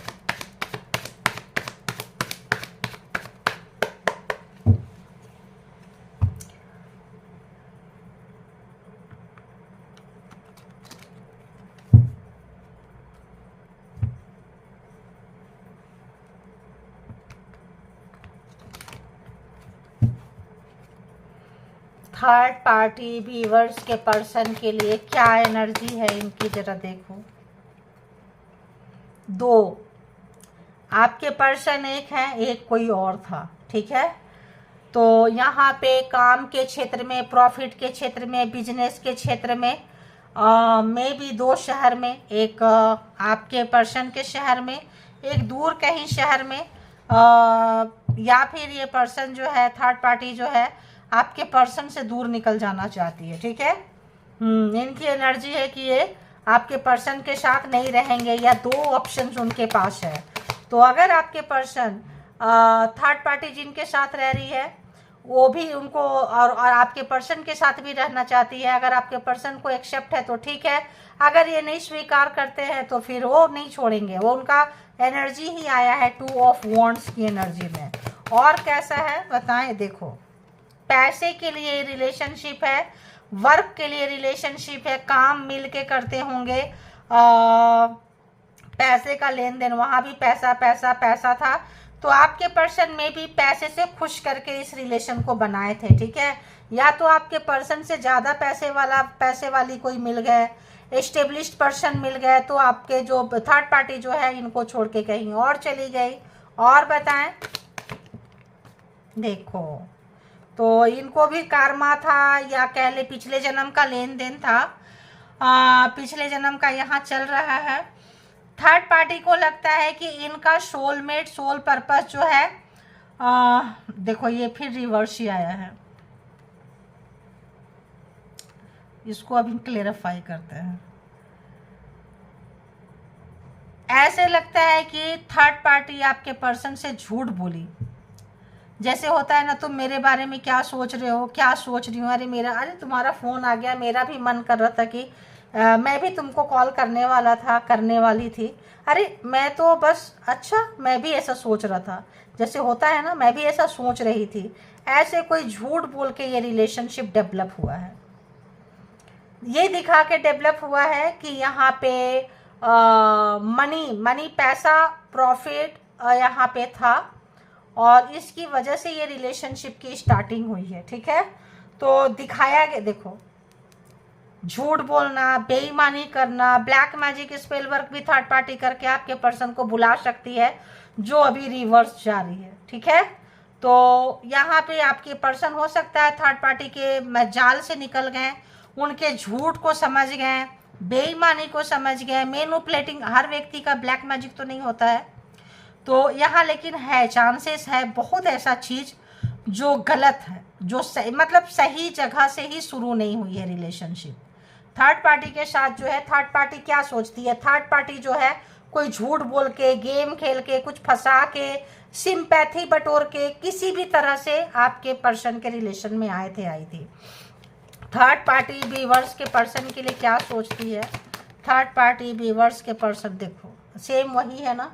थर्ड पार्टी व्यूअर्स के पर्सन के लिए क्या एनर्जी है इनकी, जरा देखो। दो आपके पर्सन एक है, एक कोई और था, ठीक है। तो यहाँ पे काम के क्षेत्र में, प्रॉफिट के क्षेत्र में, बिजनेस के क्षेत्र में, मे भी दो शहर में, एक आपके पर्सन के शहर में, एक दूर कहीं शहर में, या फिर ये पर्सन जो है थर्ड पार्टी जो है आपके पर्सन से दूर निकल जाना चाहती है, ठीक है। इनकी एनर्जी है कि ये आपके पर्सन के साथ नहीं रहेंगे, या दो ऑप्शंस उनके पास है। तो अगर आपके पर्सन थर्ड पार्टी जिनके साथ रह रही है वो भी उनको और आपके पर्सन के साथ भी रहना चाहती है, अगर आपके पर्सन को एक्सेप्ट है तो ठीक है, अगर ये नहीं स्वीकार करते हैं तो फिर वो नहीं छोड़ेंगे, वो उनका एनर्जी ही आया है 2 ऑफ वॉन्ड्स की एनर्जी में। और कैसा है बताएं, देखो पैसे के लिए रिलेशनशिप है, वर्क के लिए रिलेशनशिप है, काम मिल के करते होंगे, पैसे का लेन देन, वहाँ भी पैसा पैसा पैसा था। तो आपके पर्सन में भी पैसे से खुश करके इस रिलेशन को बनाए थे, ठीक है। या तो आपके पर्सन से ज़्यादा पैसे वाली कोई मिल गए, एस्टेब्लिश्ड पर्सन मिल गए, तो आपके जो थर्ड पार्टी जो है इनको छोड़ के कहीं और चली गई। और बताएं, देखो तो इनको भी कार्मा था, या कह ले पिछले जन्म का लेन देन था, पिछले जन्म का यहाँ चल रहा है। थर्ड पार्टी को लगता है कि इनका सोलमेट, सोल पर्पस जो है देखो ये फिर रिवर्स ही आया है, इसको अभी क्लेरिफाई करते हैं। ऐसे लगता है कि थर्ड पार्टी आपके पर्सन से झूठ बोली। जैसे होता है ना, तुम मेरे बारे में क्या सोच रहे हो, क्या सोच रही हो, अरे तुम्हारा फ़ोन आ गया, मेरा भी मन कर रहा था कि मैं भी तुमको कॉल करने वाला था, करने वाली थी, अरे मैं तो बस, अच्छा मैं भी ऐसा सोच रहा था। जैसे होता है ना, मैं भी ऐसा सोच रही थी। ऐसे कोई झूठ बोल के ये रिलेशनशिप डेवलप हुआ है। ये दिखा के डेवलप हुआ है कि यहाँ पे मनी पैसा, प्रॉफिट यहाँ पे था, और इसकी वजह से ये रिलेशनशिप की स्टार्टिंग हुई है। ठीक है, तो दिखाया गया, देखो झूठ बोलना, बेईमानी करना, ब्लैक मैजिक स्पेल वर्क भी थर्ड पार्टी करके आपके पर्सन को बुला सकती है, जो अभी रिवर्स जा रही है। ठीक है, तो यहाँ पे आपके पर्सन हो सकता है थर्ड पार्टी के जाल से निकल गए, उनके झूठ को समझ गए, बेईमानी को समझ गए, मैनिपुलेटिंग। हर व्यक्ति का ब्लैक मैजिक तो नहीं होता है, तो यहाँ लेकिन है, चांसेस है बहुत ऐसा चीज़ जो गलत है, जो सही, मतलब सही जगह से ही शुरू नहीं हुई है रिलेशनशिप। थर्ड पार्टी के साथ जो है, थर्ड पार्टी क्या सोचती है, थर्ड पार्टी जो है कोई झूठ बोल के, गेम खेल के, कुछ फंसा के, सिंपैथी बटोर के, किसी भी तरह से आपके पर्सन के रिलेशन में आई थी। थर्ड पार्टी व्यूअर्स के पर्सन के लिए क्या सोचती है, थर्ड पार्टी व्यूअर्स के पर्सन, देखो सेम वही है ना।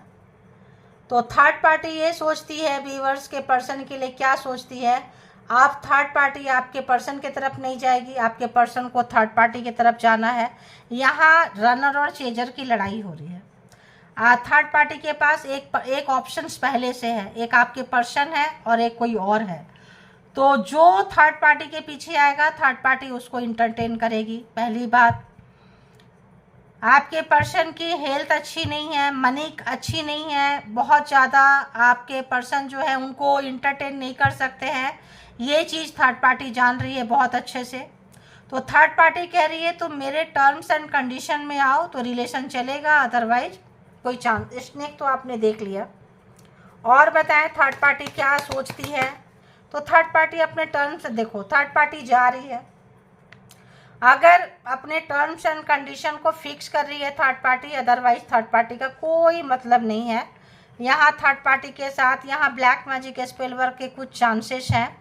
तो थर्ड पार्टी ये सोचती है, व्यूअर्स के पर्सन के लिए क्या सोचती है, आप थर्ड पार्टी आपके पर्सन की तरफ नहीं जाएगी, आपके पर्सन को थर्ड पार्टी की तरफ जाना है। यहाँ रनर और चेजर की लड़ाई हो रही है। थर्ड पार्टी के पास एक ऑप्शंस पहले से है, एक आपके पर्सन है और एक कोई और है। तो जो थर्ड पार्टी के पीछे आएगा, थर्ड पार्टी उसको इंटरटेन करेगी। पहली बात, आपके पर्सन की हेल्थ अच्छी नहीं है, मनी अच्छी नहीं है, बहुत ज़्यादा आपके पर्सन जो है उनको इंटरटेन नहीं कर सकते हैं, ये चीज़ थर्ड पार्टी जान रही है बहुत अच्छे से। तो थर्ड पार्टी कह रही है तुम मेरे टर्म्स एंड कंडीशन में आओ तो रिलेशन चलेगा, अदरवाइज कोई चांस। स्नेक तो आपने देख लिया। और बताएं थर्ड पार्टी क्या सोचती है। तो थर्ड पार्टी अपने टर्म्स, देखो थर्ड पार्टी जा रही है, अगर अपने टर्म्स एंड कंडीशन को फिक्स कर रही है third party, otherwise third party का कोई मतलब नहीं है यहाँ थर्ड पार्टी के साथ। यहाँ ब्लैक मैजिक स्पेल वर्क के कुछ चांसेस हैं,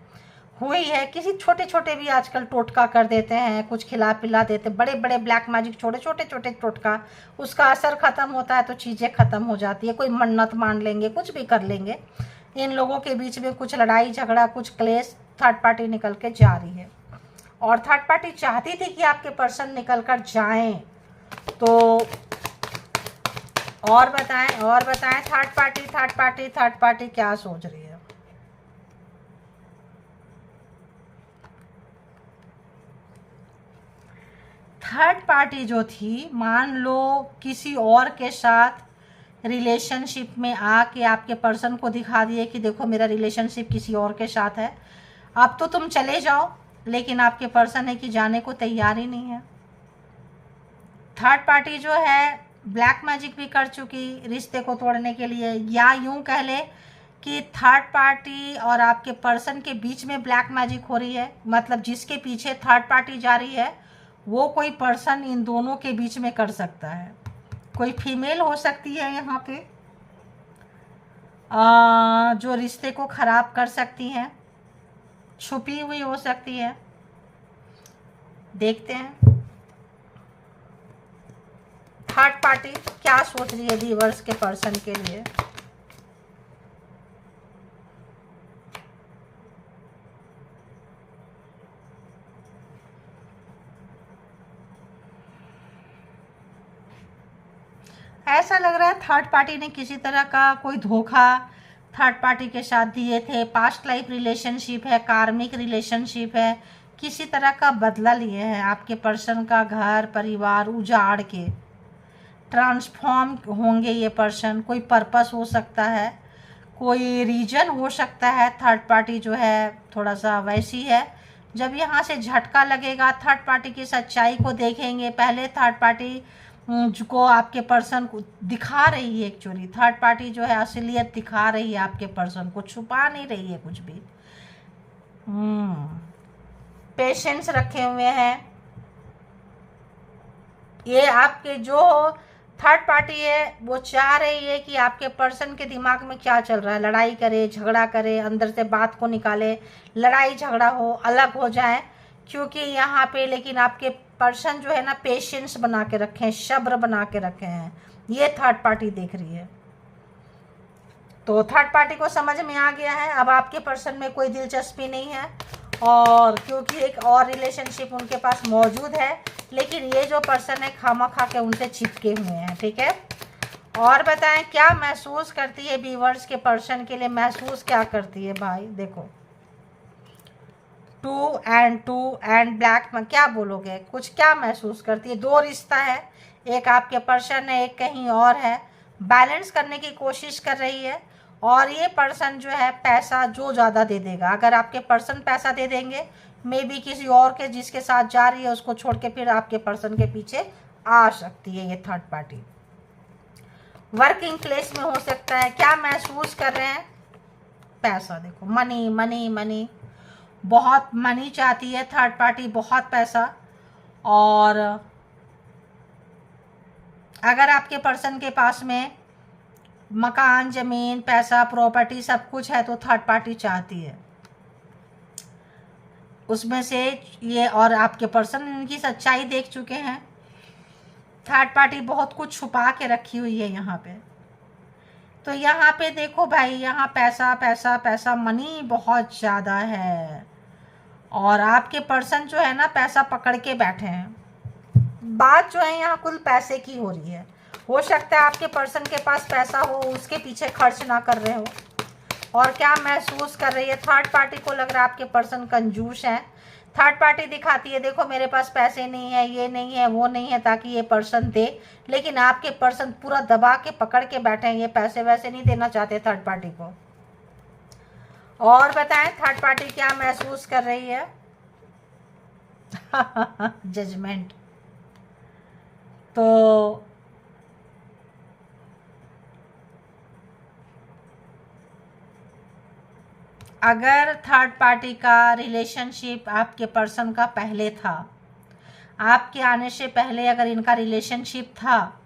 हुई है, किसी छोटे छोटे भी आजकल टोटका कर देते हैं, कुछ खिला पिला देते, बड़े बड़े ब्लैक मैजिक छोटे टोटका, उसका असर ख़त्म होता है तो चीज़ें ख़त्म हो जाती है, कोई मन्नत मान लेंगे, कुछ भी कर लेंगे। इन लोगों के बीच में कुछ लड़ाई झगड़ा, कुछ क्लेश, थर्ड पार्टी निकल के जा रही है। और थर्ड पार्टी चाहती थी कि आपके पर्सन निकल कर जाएं। तो और बताएं थर्ड पार्टी क्या सोच रही है। थर्ड पार्टी जो थी, मान लो किसी और के साथ रिलेशनशिप में आके आपके पर्सन को दिखा दिए कि देखो मेरा रिलेशनशिप किसी और के साथ है, अब तो तुम चले जाओ, लेकिन आपके पर्सन है कि जाने को तैयार ही नहीं है। थर्ड पार्टी जो है ब्लैक मैजिक भी कर चुकी रिश्ते को तोड़ने के लिए, या यूं कह ले कि थर्ड पार्टी और आपके पर्सन के बीच में ब्लैक मैजिक हो रही है। मतलब जिसके पीछे थर्ड पार्टी जा रही है वो कोई पर्सन इन दोनों के बीच में कर सकता है। कोई फीमेल हो सकती है यहाँ पे जो रिश्ते को ख़राब कर सकती है, छुपी हुई हो सकती है। देखते हैं थर्ड पार्टी क्या सोच रही है व्यूअर्स के पर्सन के लिए। ऐसा लग रहा है थर्ड पार्टी ने किसी तरह का कोई धोखा थर्ड पार्टी के साथ दिए थे। पास्ट लाइफ रिलेशनशिप है, कार्मिक रिलेशनशिप है, किसी तरह का बदला लिए है। आपके पर्सन का घर परिवार उजाड़ के ट्रांसफॉर्म होंगे ये पर्सन। कोई पर्पस हो सकता है, कोई रीजन हो सकता है। थर्ड पार्टी जो है थोड़ा सा वैसी है। जब यहाँ से झटका लगेगा थर्ड पार्टी की सच्चाई को देखेंगे। पहले थर्ड पार्टी जो आपके पर्सन को दिखा रही है। एक्चुअली थर्ड पार्टी जो है असलियत दिखा रही है आपके पर्सन को, छुपा नहीं रही है कुछ भी। पेशेंस रखे हुए हैं। ये आपके जो थर्ड पार्टी है वो चाह रही है कि आपके पर्सन के दिमाग में क्या चल रहा है, लड़ाई करे, झगड़ा करे, अंदर से बात को निकाले, लड़ाई झगड़ा हो, अलग हो जाए। क्योंकि यहाँ पे लेकिन आपके पर्सन जो है ना पेशेंस बना के रखे हैं, सब्र बना के रखे हैं, ये थर्ड पार्टी देख रही है। तो थर्ड पार्टी को समझ में आ गया है अब आपके पर्सन में कोई दिलचस्पी नहीं है, और क्योंकि एक और रिलेशनशिप उनके पास मौजूद है, लेकिन ये जो पर्सन है खामा-खा के उनसे चिपके हुए हैं। ठीक है, और बताएं क्या महसूस करती है व्यूअर्स के पर्सन के लिए, महसूस क्या करती है भाई। देखो 2 एंड ब्लैक में क्या बोलोगे, कुछ क्या महसूस करती है। दो रिश्ता है, एक आपके पर्सन है, एक कहीं और है, बैलेंस करने की कोशिश कर रही है। और ये पर्सन जो है पैसा जो ज़्यादा दे देगा, अगर आपके पर्सन पैसा दे देंगे, मे बी किसी और के जिसके साथ जा रही है उसको छोड़ के फिर आपके पर्सन के पीछे आ सकती है ये थर्ड पार्टी। वर्किंग प्लेस में हो सकता है। क्या महसूस कर रहे हैं, पैसा। देखो मनी मनी मनी, बहुत मनी चाहती है थर्ड पार्टी, बहुत पैसा। और अगर आपके पर्सन के पास में मकान, ज़मीन, पैसा, प्रॉपर्टी सब कुछ है तो थर्ड पार्टी चाहती है उसमें से ये। और आपके पर्सन इनकी सच्चाई देख चुके हैं। थर्ड पार्टी बहुत कुछ छुपा के रखी हुई है यहाँ पे। तो यहाँ पे देखो भाई, यहाँ पैसा पैसा पैसा, मनी बहुत ज़्यादा है। और आपके पर्सन जो है ना पैसा पकड़ के बैठे हैं। बात जो है यहाँ कुल पैसे की हो रही है। हो सकता है आपके पर्सन के पास पैसा हो, उसके पीछे खर्च ना कर रहे हो। और क्या महसूस कर रही है, थर्ड पार्टी को लग रहा है आपके पर्सन कंजूस है। थर्ड पार्टी दिखाती है देखो मेरे पास पैसे नहीं है, ये नहीं है, वो नहीं है, ताकि ये पर्सन दे। लेकिन आपके पर्सन पूरा दबा के पकड़ के बैठे हैं, ये पैसे वैसे नहीं देना चाहते थर्ड पार्टी को। और बताएं थर्ड पार्टी क्या महसूस कर रही है। जजमेंट। तो अगर थर्ड पार्टी का रिलेशनशिप आपके पर्सन का पहले था, आपके आने से पहले अगर इनका रिलेशनशिप था,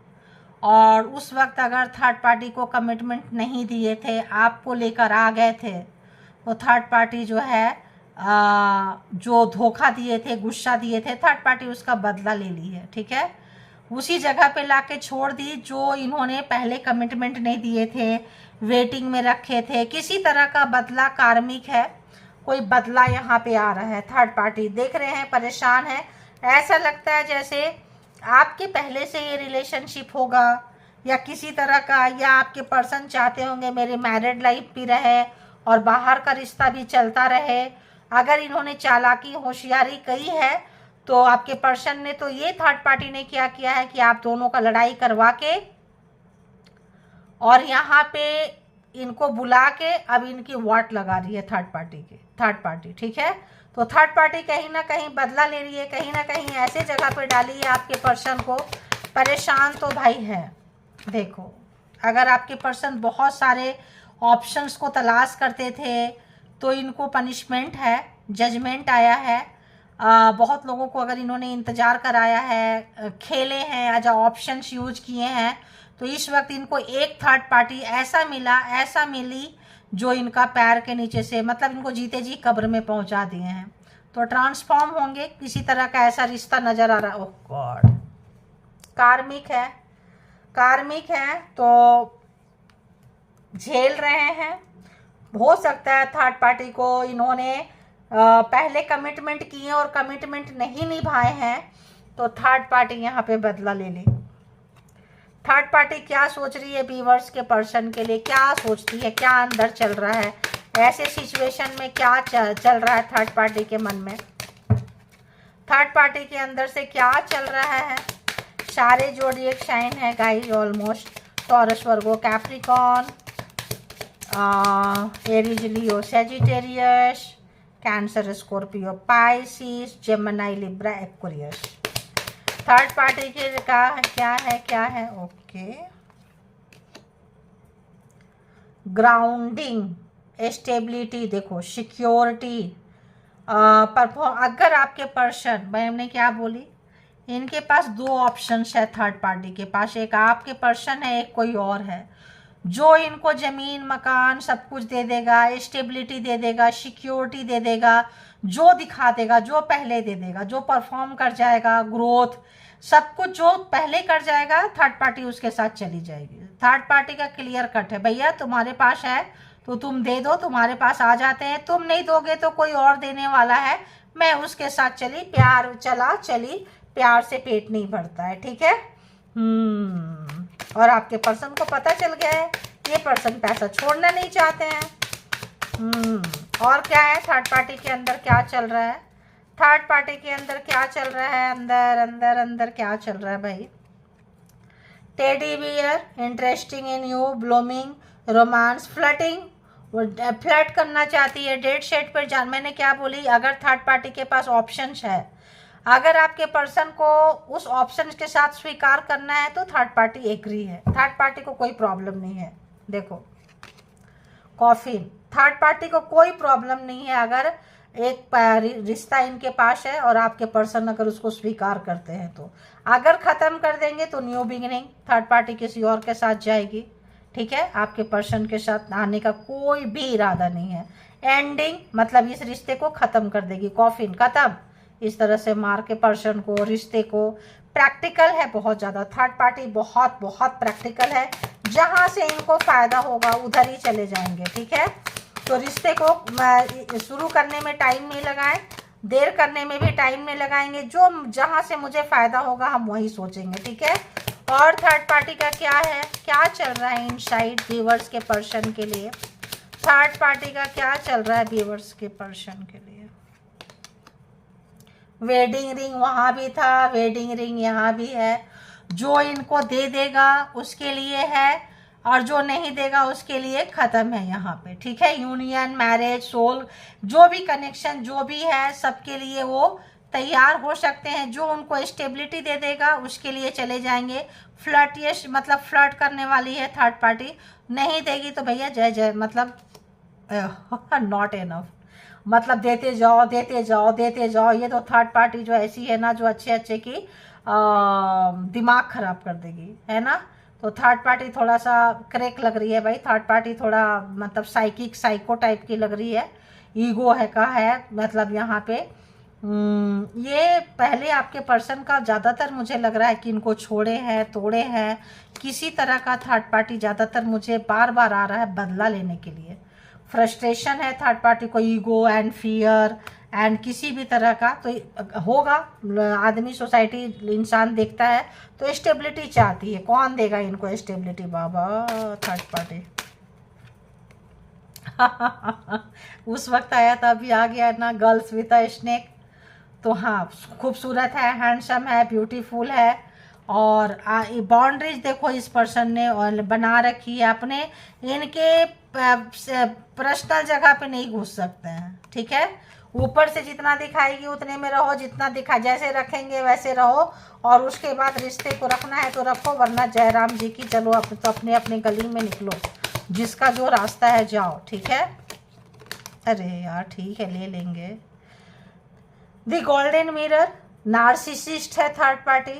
और उस वक्त अगर थर्ड पार्टी को कमिटमेंट नहीं दिए थे, आपको लेकर आ गए थे, तो थर्ड पार्टी जो है जो धोखा दिए थे, गुस्सा दिए थे, थर्ड पार्टी उसका बदला ले ली है। ठीक है, उसी जगह पे लाके छोड़ दी जो इन्होंने पहले कमिटमेंट नहीं दिए थे, वेटिंग में रखे थे। किसी तरह का बदला कार्मिक है, कोई बदला यहाँ पे आ रहा है। थर्ड पार्टी देख रहे हैं परेशान है। ऐसा लगता है जैसे आपके पहले से ये रिलेशनशिप होगा या किसी तरह का, या आपके पर्सन चाहते होंगे मेरी मैरिड लाइफ भी रहे और बाहर का रिश्ता भी चलता रहे। अगर इन्होंने चालाकी होशियारी करी है तो आपके पर्सन ने, तो ये थर्ड पार्टी ने क्या किया है कि आप दोनों का लड़ाई करवा के और यहाँ पे इनको बुला के अब इनकी वाट लगा रही है थर्ड पार्टी। ठीक है, तो थर्ड पार्टी कहीं ना कहीं बदला ले रही है, कहीं ना कहीं ऐसे जगह पे डाली है आपके पर्सन को। परेशान तो भाई है। देखो अगर आपके पर्सन बहुत सारे ऑप्शंस को तलाश करते थे तो इनको पनिशमेंट है, जजमेंट आया है। बहुत लोगों को अगर इन्होंने इंतज़ार कराया है, खेले हैं, एज ऑप्शंस यूज किए हैं, तो इस वक्त इनको एक थर्ड पार्टी ऐसा मिली जो इनका पैर के नीचे से, मतलब इनको जीते जी कब्र में पहुंचा दिए हैं। तो ट्रांसफॉर्म होंगे, किसी तरह का ऐसा रिश्ता नज़र आ रहा है। ओह गॉड, कार्मिक है तो झेल रहे हैं। हो सकता है थर्ड पार्टी को इन्होंने पहले कमिटमेंट किए और कमिटमेंट नहीं निभाए हैं, तो थर्ड पार्टी यहाँ पे बदला ले ली। थर्ड पार्टी क्या सोच रही है व्यूअर्स के पर्सन के लिए, क्या सोचती है, क्या अंदर चल रहा है, ऐसे सिचुएशन में क्या चल रहा है थर्ड पार्टी के मन में, थर्ड पार्टी के अंदर से क्या चल रहा है। सारे जोडिएक साइन है guys almost, Taurus, Virgo, Capricorn, Aries, Leo, Sagittarius, Cancer, Scorpio, Pisces, Gemini, Libra, Aquarius. Third party के का क्या है ओके, ग्राउंडिंग, स्टेबिलिटी, देखो सिक्योरिटी, परफॉर्म। अगर आपके पर्सन, मैंने क्या बोली, इनके पास दो ऑप्शंस है थर्ड पार्टी के पास, एक आपके पर्सन है, एक कोई और है, जो इनको ज़मीन मकान सब कुछ दे देगा, स्टेबिलिटी दे देगा, सिक्योरिटी दे देगा, जो दिखा देगा, जो पहले दे देगा, जो परफॉर्म कर जाएगा, ग्रोथ सब कुछ जो पहले कर जाएगा, थर्ड पार्टी उसके साथ चली जाएगी। थर्ड पार्टी का क्लियर कट है, भैया तुम्हारे पास है तो तुम दे दो, तुम्हारे पास आ जाते हैं, तुम नहीं दोगे तो कोई और देने वाला है, मैं उसके साथ चली, प्यार चला चली, प्यार से पेट नहीं भरता है, ठीक है। और आपके पर्सन को पता चल गया है, ये पर्सन पैसा छोड़ना नहीं चाहते हैं। और क्या है थर्ड पार्टी के अंदर, क्या चल रहा है थर्ड पार्टी के अंदर, क्या चल रहा है, अंदर अंदर अंदर क्या चल रहा है भाई। Teddy bear, interesting in you, blooming, romance, flirting, flirt करना चाहती है, डेट शेट पर जान। मैंने क्या बोली, अगर थर्ड पार्टी के पास ऑप्शंस है, अगर आपके पर्सन को उस ऑप्शन के साथ स्वीकार करना है तो थर्ड पार्टी एग्री है, थर्ड पार्टी को कोई प्रॉब्लम नहीं है। देखो कॉफिन, थर्ड पार्टी को कोई प्रॉब्लम नहीं है अगर एक रिश्ता इनके पास है और आपके पर्सन अगर उसको स्वीकार करते हैं तो। अगर ख़त्म कर देंगे तो न्यू बिगिनिंग, थर्ड पार्टी किसी और के साथ जाएगी, ठीक है। आपके पर्सन के साथ आने का कोई भी इरादा नहीं है। एंडिंग मतलब इस रिश्ते को ख़त्म कर देगी, कॉफिन ख़त्म, इस तरह से मार के पर्सन को, रिश्ते को। प्रैक्टिकल है बहुत ज़्यादा, थर्ड पार्टी बहुत बहुत प्रैक्टिकल है, जहाँ से इनको फ़ायदा होगा उधर ही चले जाएंगे, ठीक है। तो रिश्ते को शुरू करने में टाइम नहीं लगाएं, देर करने में भी टाइम नहीं लगाएंगे, जो जहाँ से मुझे फ़ायदा होगा हम वही सोचेंगे, ठीक है। और थर्ड पार्टी का क्या है, क्या चल रहा है इनसाइड व्यूअर्स के पर्सन के लिए, थर्ड पार्टी का क्या चल रहा है व्यूअर्स के पर्सन के लिए। वेडिंग रिंग वहाँ भी था, वेडिंग रिंग यहाँ भी है। जो इनको दे देगा उसके लिए है, और जो नहीं देगा उसके लिए ख़त्म है यहाँ पे, ठीक है। यूनियन, मैरिज, सोल, जो भी कनेक्शन जो भी है सबके लिए वो तैयार हो सकते हैं। जो उनको स्टेबिलिटी दे देगा उसके लिए चले जाएंगे। फ्लर्ट, ये मतलब फ्लर्ट करने वाली है थर्ड पार्टी, नहीं देगी तो भैया जय जय, मतलब नॉट इनफ, मतलब देते जाओ देते जाओ देते जाओ। ये तो थर्ड पार्टी जो ऐसी है ना, जो अच्छे अच्छे की दिमाग खराब कर देगी, है ना। तो थर्ड पार्टी थोड़ा सा क्रैक लग रही है भाई, थर्ड पार्टी थोड़ा मतलब साइकिक साइको टाइप की लग रही है, ईगो है का है, मतलब यहाँ पे ये पहले आपके पर्सन का ज़्यादातर मुझे लग रहा है कि इनको छोड़े हैं, तोड़े हैं, किसी तरह का थर्ड पार्टी ज़्यादातर मुझे बार बार आ रहा है बदला लेने के लिए। फ्रस्ट्रेशन है थर्ड पार्टी को, ईगो एंड फियर एंड किसी भी तरह का तो होगा। आदमी, सोसाइटी, इंसान देखता है तो स्टेबिलिटी चाहती है। कौन देगा इनको स्टेबिलिटी बाबा, थर्ड पार्टी। उस वक्त आया था, अभी आ गया ना, गर्ल्स विद अ स्नेक। तो हाँ, खूबसूरत है, हैंडसम है, ब्यूटीफुल है, और बाउंड्रीज देखो इस पर्सन ने और बना रखी है अपने, इनके पर्सनल जगह पे नहीं घुस सकते हैं, ठीक है। ऊपर से जितना दिखाएगी उतने में रहो, जितना दिखा जैसे रखेंगे वैसे रहो, और उसके बाद रिश्ते को रखना है तो रखो, वरना जयराम जी की चलो तो अपने अपने गली में निकलो, जिसका जो रास्ता है जाओ, ठीक है। अरे यार ठीक है, ले लेंगे। द गोल्डन मिरर, नार्सिसिस्ट है थर्ड पार्टी।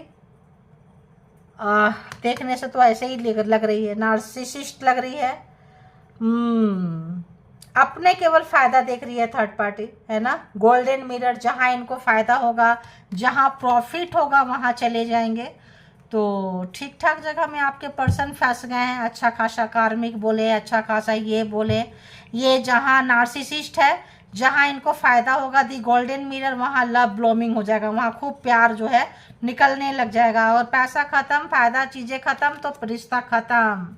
देखने से तो ऐसे ही लग रही है, नार्सिसिस्ट लग रही है। अपने केवल फायदा देख रही है थर्ड पार्टी, है ना। गोल्डन मिरर, जहां इनको फायदा होगा, जहां प्रॉफिट होगा वहां चले जाएंगे। तो ठीक ठाक जगह में आपके पर्सन फंस गए हैं, अच्छा खासा कार्मिक बोले, अच्छा खासा ये बोले। ये जहां नार्सिसिस्ट है, जहां इनको फायदा होगा दी गोल्डन मिरर, वहां लव ब्लूमिंग हो जाएगा, वहां खूब प्यार जो है निकलने लग जाएगा, और पैसा खत्म, फायदा चीजें खत्म तो रिश्ता खत्म,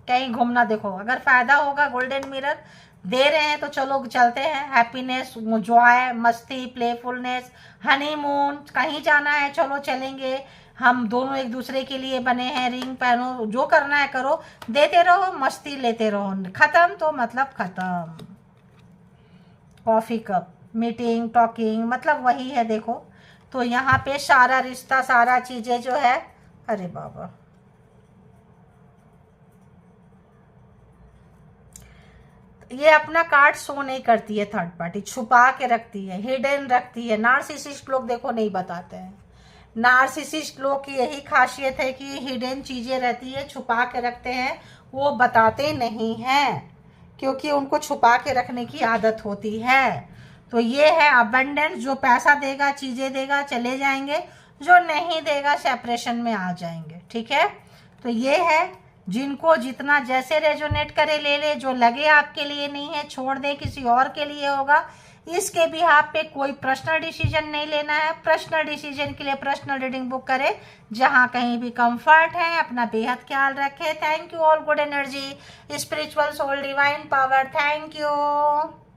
कहीं घूमना। देखो अगर फायदा होगा, गोल्डन मिरर दे रहे हैं तो चलो चलते हैं, हैप्पीनेस, जॉय, मस्ती, प्लेफुलनेस, हनीमून, कहीं जाना है चलो चलेंगे, हम दोनों एक दूसरे के लिए बने हैं, रिंग पहनो, जो करना है करो, देते रहो, मस्ती लेते रहो। खत्म तो मतलब खत्म। कॉफी कप, मीटिंग, टॉकिंग, मतलब वही है। देखो तो यहाँ पे सारा रिश्ता, सारा चीज़ें जो है, अरे बाबा, ये अपना कार्ड शो नहीं करती है, थर्ड पार्टी छुपा के रखती है, हिडन रखती है। नार्सिसिस्ट लोग देखो नहीं बताते हैं, नार्सिसिस्ट लोग की यही खासियत है कि हिडन चीज़ें रहती है, छुपा के रखते हैं, वो बताते नहीं हैं क्योंकि उनको छुपा के रखने की आदत होती है। तो ये है अबंडेंस, जो पैसा देगा, चीज़ें देगा, चले जाएंगे, जो नहीं देगा सेपरेशन में आ जाएंगे। ठीक है, तो ये है, जिनको जितना जैसे रेजोनेट करे ले ले, जो लगे आपके लिए नहीं है छोड़ दे, किसी और के लिए होगा। इसके भी आप पे कोई पर्सनल डिसीजन नहीं लेना है। पर्सनल डिसीजन के लिए पर्सनल रीडिंग बुक करें, जहां कहीं भी कंफर्ट है। अपना बेहद ख्याल रखें। Thank you all, good energy, spiritual soul, divine power, thank you.